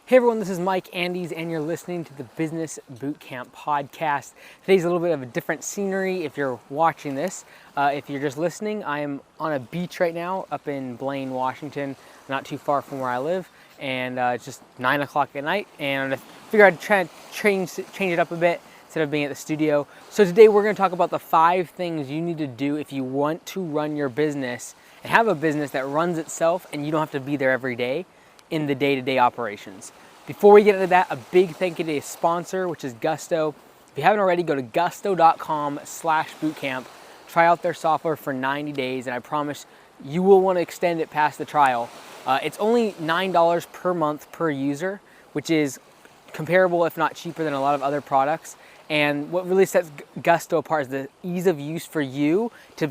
Hey everyone, this is Mike Andes and you're listening to the Business Bootcamp podcast. Today's a little bit of a different scenery if you're watching this. If you're just listening, I am on a beach right now up in Blaine, Washington, not too far from where I live. And it's just 9 o'clock at night and I figured I'd try to change it up a bit instead of being at the studio. So today we're going to talk about the 5 things you need to do if you want to run your business and have a business that runs itself and you don't have to be there every day in the day-to-day operations. Before we get into that, a big thank you to a sponsor, which is Gusto. If you haven't already, go to gusto.com/bootcamp. Try out their software for 90 days, and I promise you will want to extend it past the trial. It's only $9 per month per user, which is comparable, if not cheaper, than a lot of other products. And what really sets Gusto apart is the ease of use for you to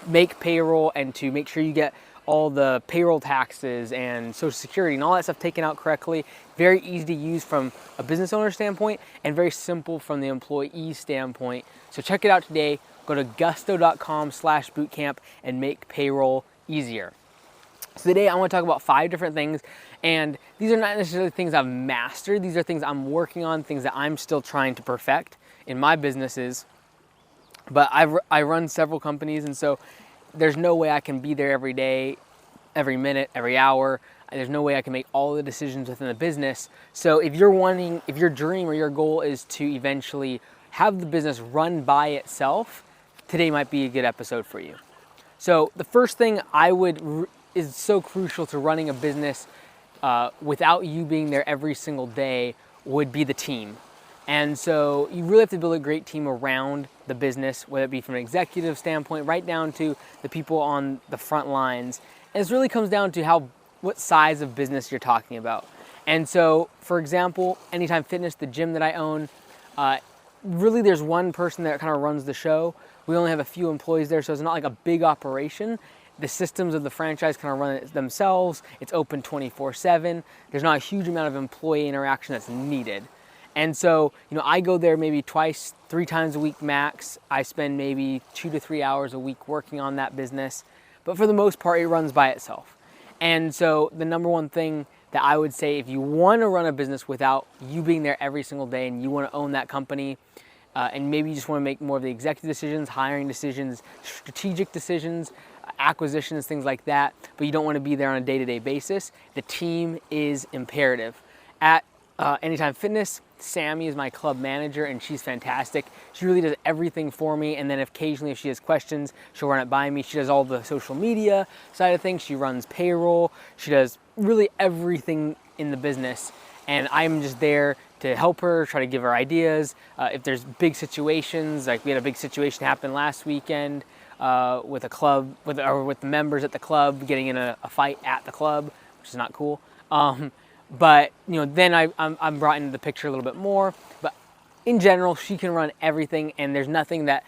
make payroll and to make sure you get all the payroll taxes and Social Security and all that stuff taken out correctly. Very easy to use from a business owner standpoint and very simple from the employee standpoint. So check it out today. Go to gusto.com/bootcamp and make payroll easier. So today I want to talk about 5 different things, and these are not necessarily things I've mastered. These are things I'm working on, things that I'm still trying to perfect in my businesses. But I run several companies, and so there's no way I can be there every day, every minute, every hour. There's no way I can make all the decisions within the business. So if your dream or your goal is to eventually have the business run by itself, today might be a good episode for you. So the first thing is so crucial to running a business without you being there every single day would be the team. And so you really have to build a great team around the business, whether it be from an executive standpoint, right down to the people on the front lines. And this really comes down to what size of business you're talking about. And so, for example, Anytime Fitness, the gym that I own, really there's one person that kind of runs the show. We only have a few employees there, so it's not like a big operation. The systems of the franchise kind of run it themselves. It's open 24/7. There's not a huge amount of employee interaction that's needed. And so, I go there maybe 2-3 times a week max. I spend maybe 2 to 3 hours a week working on that business. But for the most part, it runs by itself. And so the number one thing that I would say, if you want to run a business without you being there every single day and you want to own that company, and maybe you just want to make more of the executive decisions, hiring decisions, strategic decisions, acquisitions, things like that, but you don't want to be there on a day-to-day basis, the team is imperative. At Anytime Fitness, Sammy is my club manager and she's fantastic. She really does everything for me, and then occasionally if she has questions, she'll run it by me. She does all the social media side of things. She runs payroll. She does really everything in the business, and I'm just there to help her, try to give her ideas. If there's big situations, like we had a big situation happen last weekend with a club, with the members at the club getting in a fight at the club, which is not cool. But then I'm brought into the picture a little bit more. But in general, she can run everything, and there's nothing that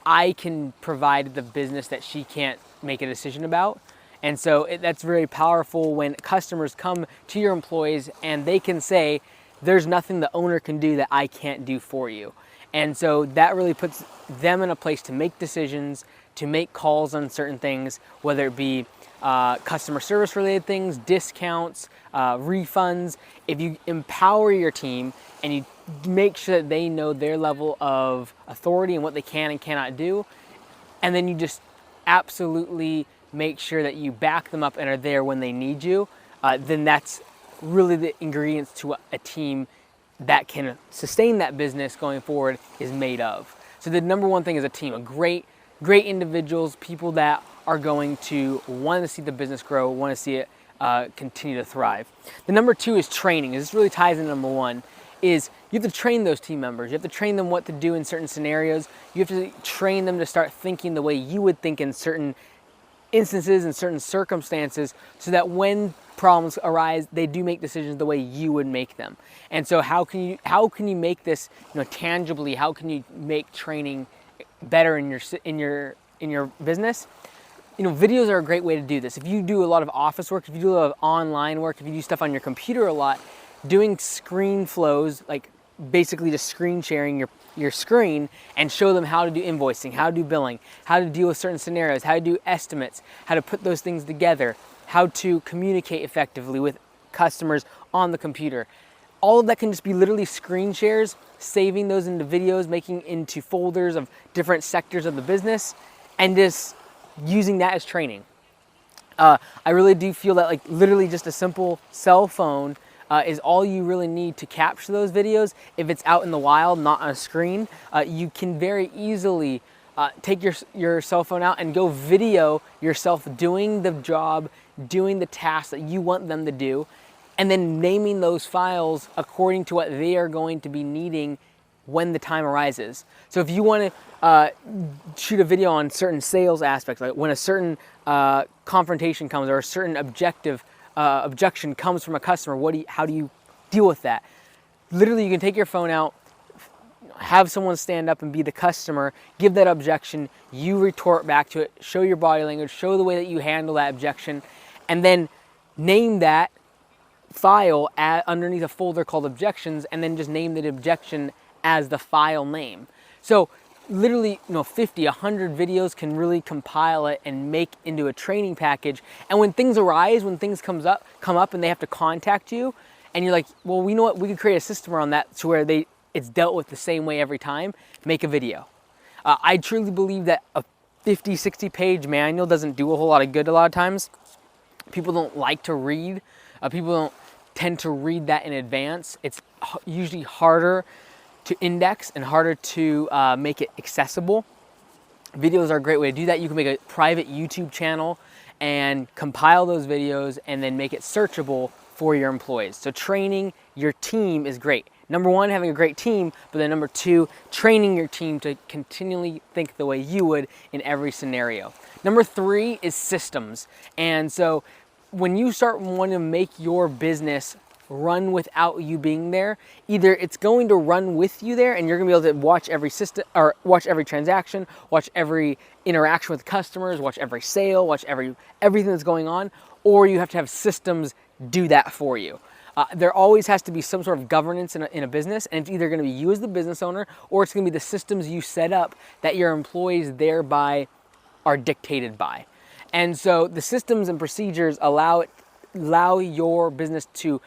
I can provide the business that she can't make a decision about. And so that's very powerful when customers come to your employees and they can say, there's nothing the owner can do that I can't do for you. And so that really puts them in a place to make decisions, to make calls on certain things, whether it be customer service related things, discounts, refunds. If you empower your team and you make sure that they know their level of authority and what they can and cannot do, and then you just absolutely make sure that you back them up and are there when they need you, then that's really the ingredients to a team that can sustain that business going forward is made of. So the number one thing is a team, a great individuals, people that are going to want to see the business grow, want to see it continue to thrive. The number 2 is training. This really ties into number 1, is you have to train those team members. You have to train them what to do in certain scenarios. You have to train them to start thinking the way you would think in certain instances and certain circumstances, so that when problems arise, they do make decisions the way you would make them. And so how can you make this tangibly? How can you make training better in your business? Videos are a great way to do this. If you do a lot of office work, if you do a lot of online work, if you do stuff on your computer a lot, doing screen flows, like basically just screen sharing your screen, and show them how to do invoicing, how to do billing, how to deal with certain scenarios, how to do estimates, how to put those things together, how to communicate effectively with customers on the computer. All of that can just be literally screen shares, saving those into videos, making into folders of different sectors of the business, and just using that as training. I really do feel that like literally just a simple cell phone is all you really need to capture those videos. If it's out in the wild, not on a screen, you can very easily take your cell phone out and go video yourself doing the job, doing the task that you want them to do, and then naming those files according to what they are going to be needing when the time arises. So if you want to shoot a video on certain sales aspects, like when a certain confrontation comes or a certain objection comes from a customer, how do you deal with that? Literally, you can take your phone out, have someone stand up and be the customer, give that objection, you retort back to it, show your body language, show the way that you handle that objection, and then name that file underneath a folder called objections, and then just name the objection as the file name. So literally, 50, 100 videos can really compile it and make into a training package. And when things arise, when things come up and they have to contact you, and you're like, well, we know what, we could create a system around that to where it's dealt with the same way every time, make a video. I truly believe that a 50, 60 page manual doesn't do a whole lot of good a lot of times. People don't like to read. People don't tend to read that in advance. It's usually harder to index and harder to make it accessible. Videos are a great way to do that. You can make a private YouTube channel and compile those videos and then make it searchable for your employees. So training your team is great. Number one, having a great team, but then number two, training your team to continually think the way you would in every scenario. Number three is systems. And so when you start wanting to make your business run without you being there, either it's going to run with you there and you're gonna be able to watch every system or watch every transaction, watch every interaction with customers, watch every sale, watch everything that's going on, or you have to have systems do that for you. There always has to be some sort of governance in a business, and it's either gonna be you as the business owner, or it's gonna be the systems you set up that your employees thereby are dictated by. And so the systems and procedures allow your business to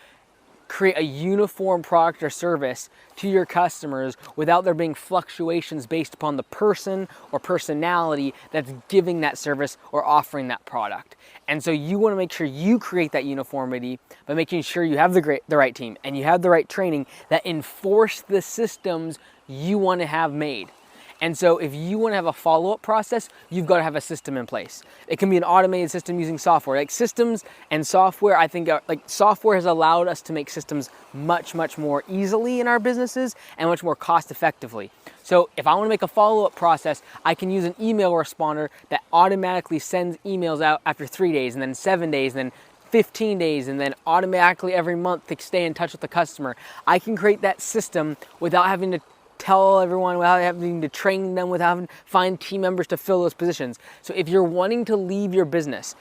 create a uniform product or service to your customers without there being fluctuations based upon the person or personality that's giving that service or offering that product. And so you want to make sure you create that uniformity by making sure you have the right team and you have the right training that enforce the systems you want to have made. And so if you want to have a follow-up process, you've got to have a system in place. It can be an automated system using software. Like systems and software, I think software has allowed us to make systems much, much more easily in our businesses and much more cost effectively. So if I want to make a follow-up process, I can use an email responder that automatically sends emails out after 3 days and then 7 days and then 15 days and then automatically every month to stay in touch with the customer. I can create that system without having to tell everyone, without having to train them, without having to find team members to fill those positions. So if you're wanting to leave your business,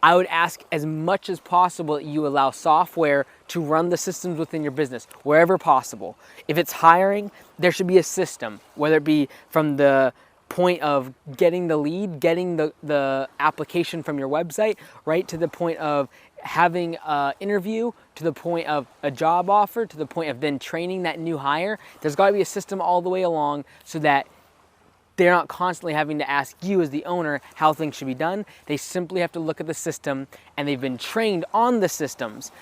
I would ask as much as possible that you allow software to run the systems within your business, wherever possible. If it's hiring, there should be a system, whether it be from the point of getting the lead, getting the application from your website, right to the point of having an interview, to the point of a job offer, to the point of then training that new hire. There's got to be a system all the way along so that they're not constantly having to ask you as the owner how things should be done. They simply have to look at the system and they've been trained on the systems.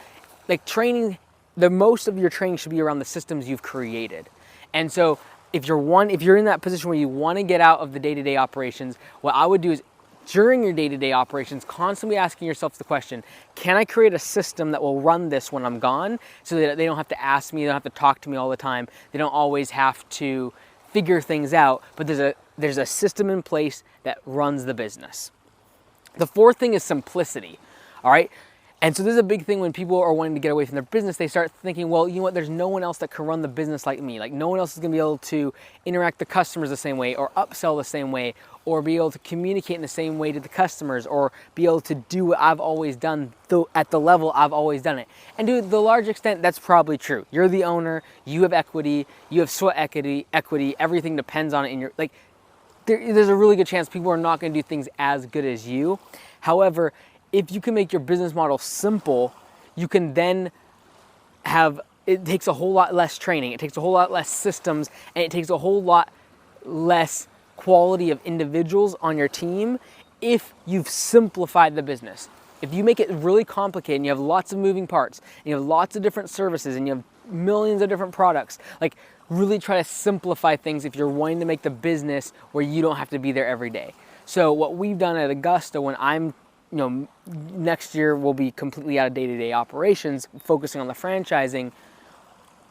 Like training, the most of your training should be around the systems you've created. And so if you're in that position where you want to get out of the day-to-day operations, what I would do is during your day-to-day operations, constantly asking yourself the question, can I create a system that will run this when I'm gone so that they don't have to ask me, they don't have to talk to me all the time, they don't always have to figure things out, but there's a system in place that runs the business. The fourth thing is simplicity, all right? And so this is a big thing when people are wanting to get away from their business. They start thinking, well, you know what, there's no one else that can run the business like me. Like no one else is gonna be able to interact with the customers the same way or upsell the same way or be able to communicate in the same way to the customers or be able to do what I've always done at the level I've always done it. And to the large extent, that's probably true. You're the owner, you have equity, you have sweat equity, everything depends on it in your, like, there's a really good chance people are not gonna do things as good as you. However, if you can make your business model simple, you can then it takes a whole lot less training, it takes a whole lot less systems, and it takes a whole lot less quality of individuals on your team if you've simplified the business. If you make it really complicated and you have lots of moving parts, and you have lots of different services, and you have millions of different products, like really try to simplify things if you're wanting to make the business where you don't have to be there every day. So what we've done at Augusta, when I'm, next year we'll be completely out of day-to-day operations, focusing on the franchising.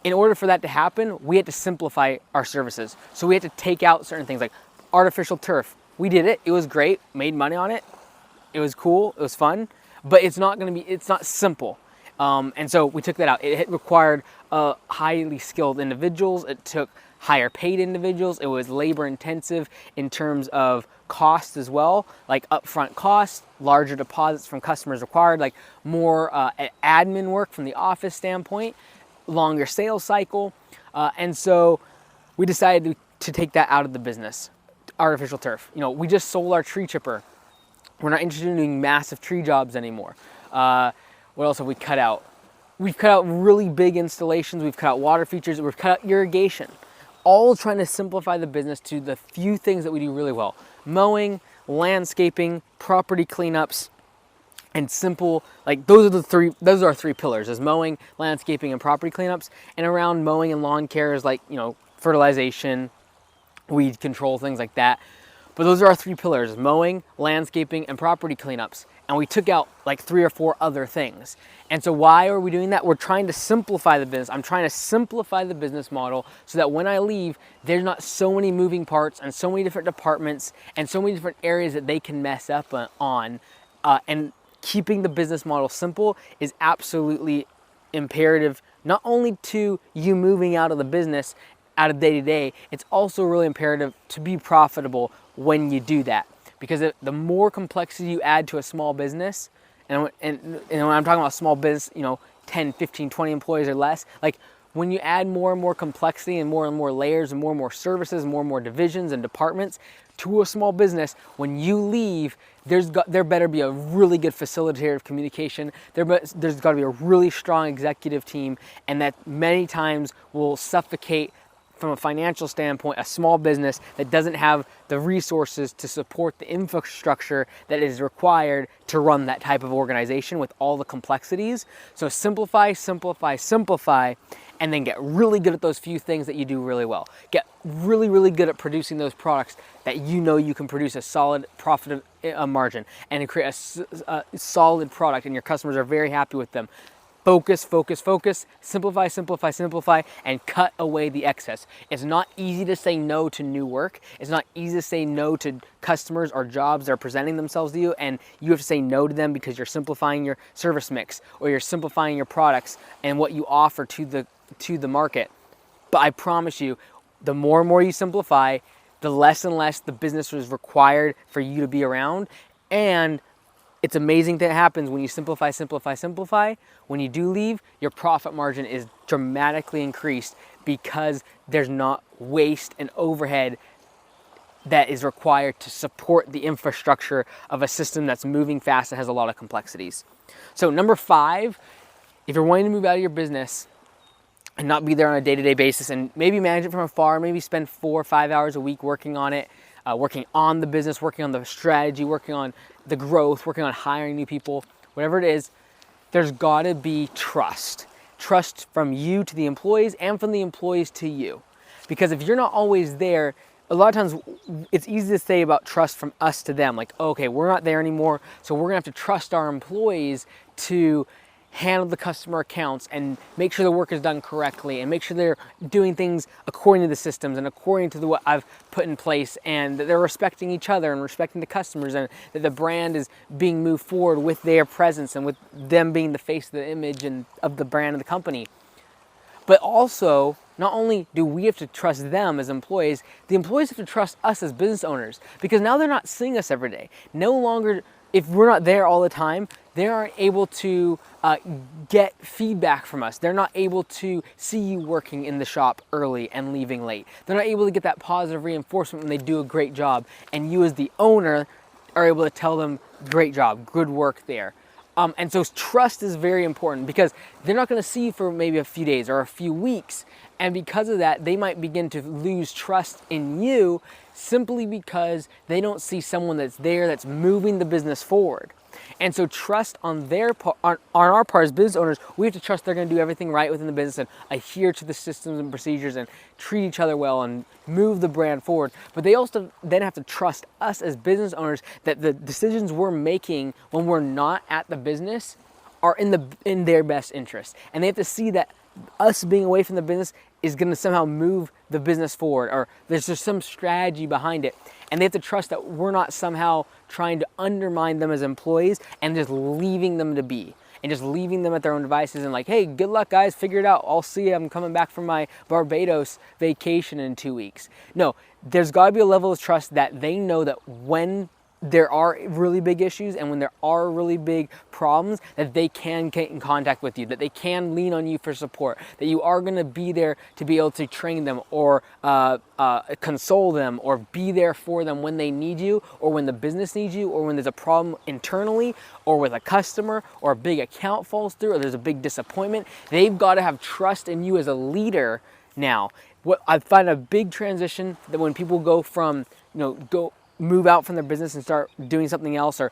In order for that to happen, we had to simplify our services. So we had to take out certain things like artificial turf. We did it, it was great, made money on it. It was cool, it was fun, but it's not simple. And so we took that out. It required highly skilled individuals. It took higher paid individuals. It was labor intensive in terms of cost as well, like upfront costs, larger deposits from customers required, like more admin work from the office standpoint, longer sales cycle. And so we decided to take that out of the business. Artificial turf. We just sold our tree chipper. We're not interested in doing massive tree jobs anymore. What else have we cut out? We've cut out really big installations. We've cut out water features. We've cut out irrigation. All trying to simplify the business to the few things that we do really well. Mowing, landscaping, property cleanups, and simple, like those are our three pillars, is mowing, landscaping, and property cleanups. And around mowing and lawn care is like, fertilization, weed control, things like that. But those are our three pillars: mowing, landscaping, and property cleanups. And we took out like 3 or 4 other things. And so why are we doing that? We're trying to simplify the business. I'm trying to simplify the business model so that when I leave, there's not so many moving parts and so many different departments and so many different areas that they can mess up on. And keeping the business model simple is absolutely imperative, not only to you moving out of the business, out of day-to-day, it's also really imperative to be profitable when you do that. Because the more complexity you add to a small business, and when I'm talking about small business, 10, 15, 20 employees or less, like when you add more and more complexity and more layers and more services and more divisions and departments to a small business, when you leave, there better be a really good facilitator of communication. There's got to be a really strong executive team, and that many times will suffocate, from a financial standpoint, a small business that doesn't have the resources to support the infrastructure that is required to run that type of organization with all the complexities. So simplify, simplify, simplify, and then get really good at those few things that you do really well. Get really, really good at producing those products that you can produce a solid profit margin and create a solid product, and your customers are very happy with them. Focus, focus, focus, simplify, simplify, simplify, and cut away the excess. It's not easy to say no to new work. It's not easy to say no to customers or jobs that are presenting themselves to you, and you have to say no to them because you're simplifying your service mix or you're simplifying your products and what you offer to the market. But I promise you, the more and more you simplify, the less and less the business is required for you to be around. And it's amazing that happens when you simplify, simplify, simplify. When you do leave, your profit margin is dramatically increased because there's not waste and overhead that is required to support the infrastructure of a system that's moving fast and has a lot of complexities. So number 5, if you're wanting to move out of your business and not be there on a day-to-day basis and maybe manage it from afar, maybe spend 4 or 5 hours a week working on it, working on the business, working on the strategy, working on the growth, working on hiring new people, whatever it is, there's gotta be trust. Trust from you to the employees and from the employees to you. Because if you're not always there, a lot of times it's easy to say about trust from us to them. Like, okay, we're not there anymore, so we're gonna have to trust our employees to handle the customer accounts and make sure the work is done correctly and make sure they're doing things according to the systems and according to what I've put in place, and that they're respecting each other and respecting the customers, and that the brand is being moved forward with their presence and with them being the face of the image and of the brand of the company. But also, not only do we have to trust them as employees, the employees have to trust us as business owners, because now they're not seeing us every day. No longer, if we're not there all the time, they aren't able to get feedback from us. They're not able to see you working in the shop early and leaving late. They're not able to get that positive reinforcement when they do a great job. And you as the owner are able to tell them, great job, good work there. And so trust is very important because they're not going to see you for maybe a few days or a few weeks. And because of that, they might begin to lose trust in you simply because they don't see someone that's there that's moving the business forward. And so trust on their part, on our part as business owners, we have to trust they're going to do everything right within the business and adhere to the systems and procedures and treat each other well and move the brand forward. But they also then have to trust us as business owners that the decisions we're making when we're not at the business are in their best interest. And they have to see that us being away from the business is going to somehow move the business forward, or there's just some strategy behind it. And they have to trust that we're not somehow trying to undermine them as employees and just leaving them to be and just leaving them at their own devices and like, hey, good luck guys, figure it out. I'll see you. I'm coming back from my Barbados vacation in 2 weeks. No, there's got to be a level of trust that they know that when there are really big issues and when there are really big problems, that they can get in contact with you, that they can lean on you for support, that you are going to be there to be able to train them or console them or be there for them when they need you or when the business needs you or when there's a problem internally or with a customer or a big account falls through or there's a big disappointment. They've got to have trust in you as a leader now. What I find a big transition that when people go from, move out from their business and start doing something else or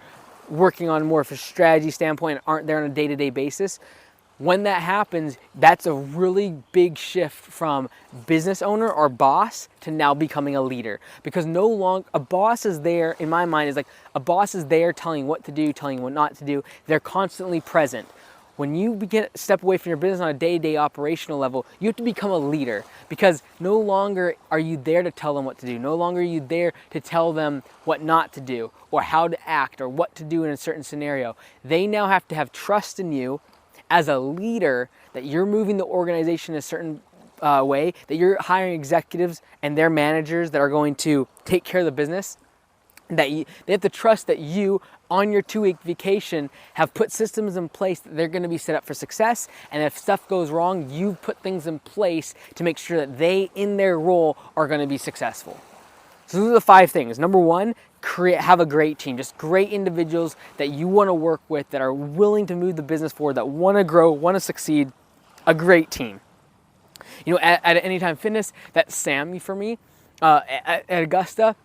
working on more of a strategy standpoint and aren't there on a day-to-day basis, when that happens, that's a really big shift from business owner or boss to now becoming a leader. Because no longer, a boss is there, in my mind, is like a boss is there telling you what to do, telling you what not to do. They're constantly present. When you begin to step away from your business on a day-to-day operational level, you have to become a leader because no longer are you there to tell them what to do. No longer are you there to tell them what not to do or how to act or what to do in a certain scenario. They now have to have trust in you as a leader that you're moving the organization in a certain way, that you're hiring executives and their managers that are going to take care of the business. They have to trust that you, on your 2-week vacation, have put systems in place that they're going to be set up for success. And if stuff goes wrong, you've put things in place to make sure that they, in their role, are going to be successful. So those are the 5 things. Number 1, have a great team, just great individuals that you want to work with, that are willing to move the business forward, that want to grow, want to succeed. A great team. At Anytime Fitness, that's Sammy for me. At Augusta,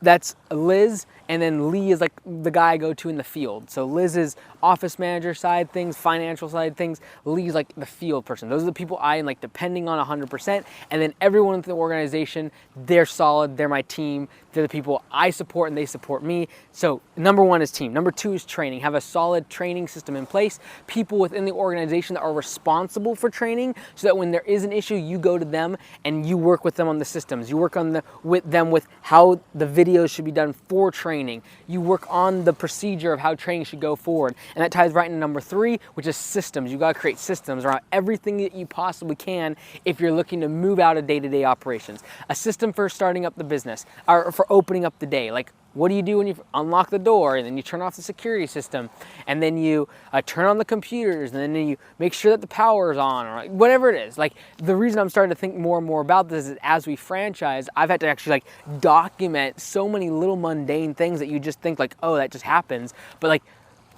that's Liz, and then Lee is like the guy I go to in the field. So Liz is office manager side things, financial side things. Lee's like the field person. Those are the people I am like depending on 100%. And then everyone in the organization, they're solid. They're my team. They're the people I support and they support me. So number 1 is team. Number 2 is training. Have a solid training system in place. People within the organization that are responsible for training so that when there is an issue, you go to them and you work with them on the systems. You work on with them with how the videos should be done for training. You work on the procedure of how training should go forward. And that ties right into number 3, which is systems. You got to create systems around everything that you possibly can if you're looking to move out of day-to-day operations. A system for starting up the business or for opening up the day. Like, what do you do when you unlock the door and then you turn off the security system and then you turn on the computers and then you make sure that the power is on or whatever it is. Like, the reason I'm starting to think more and more about this is as we franchise, I've had to actually document so many little mundane things that you just think like, oh, that just happens. But like,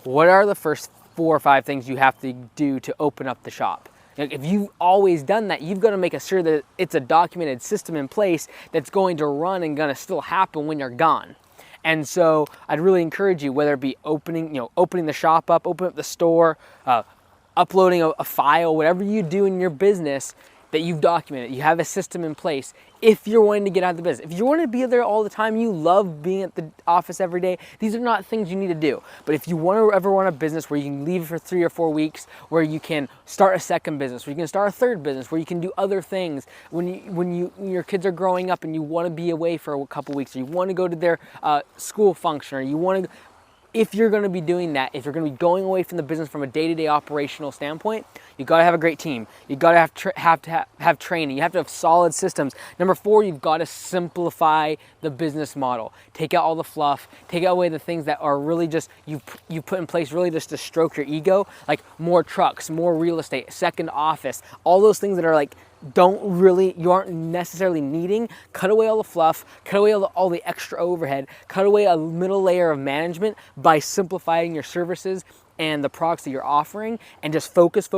what are the first 4 or 5 things you have to do to open up the shop? If you've always done that, you've got to make sure that it's a documented system in place that's going to run and going to still happen when you're gone. And so I'd really encourage you, whether it be opening the shop up, open up the store, uploading a file, whatever you do in your business, that you've documented. You have a system in place if you're wanting to get out of the business. If you want to be there all the time, you love being at the office every day, these are not things you need to do. But if you want to ever run a business where you can leave for 3 or 4 weeks, where you can start a second business, where you can start a third business, where you can do other things, when your kids are growing up and you want to be away for a couple weeks, or you want to go to their school function, or you want to, if you're going to be doing that, if you're going to be going away from the business from a day-to-day operational standpoint, you've got to have a great team. You've got to have training. You have to have solid systems. Number 4, you've got to simplify the business model. Take out all the fluff. Take away the things that are really just you put in place really just to stroke your ego, like more trucks, more real estate, second office, all those things that are like you aren't necessarily needing. Cut away all the fluff, cut away all the extra overhead, cut away a middle layer of management by simplifying your services and the products that you're offering, and just focus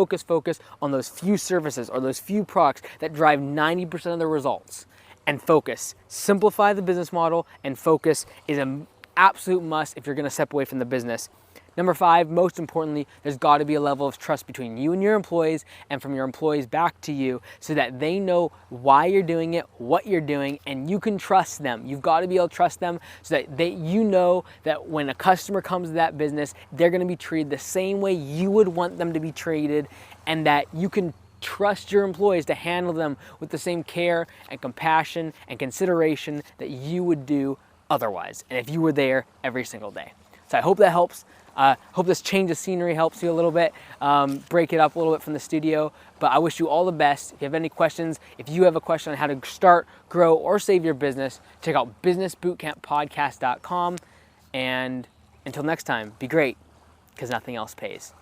on those few services or those few products that drive 90% of the results. And focus. Simplify the business model, and focus is an absolute must if you're gonna step away from the business. Number 5, most importantly, there's got to be a level of trust between you and your employees, and from your employees back to you, so that they know why you're doing it, what you're doing, and you can trust them. You've got to be able to trust them so that you know that when a customer comes to that business, they're going to be treated the same way you would want them to be treated, and that you can trust your employees to handle them with the same care and compassion and consideration that you would do otherwise, and if you were there every single day. So I hope that helps. Hope this change of scenery helps you a little bit, break it up a little bit from the studio, but I wish you all the best. If you have any questions, if you have a question on how to start, grow, or save your business, check out businessbootcamppodcast.com, and until next time, be great, because nothing else pays.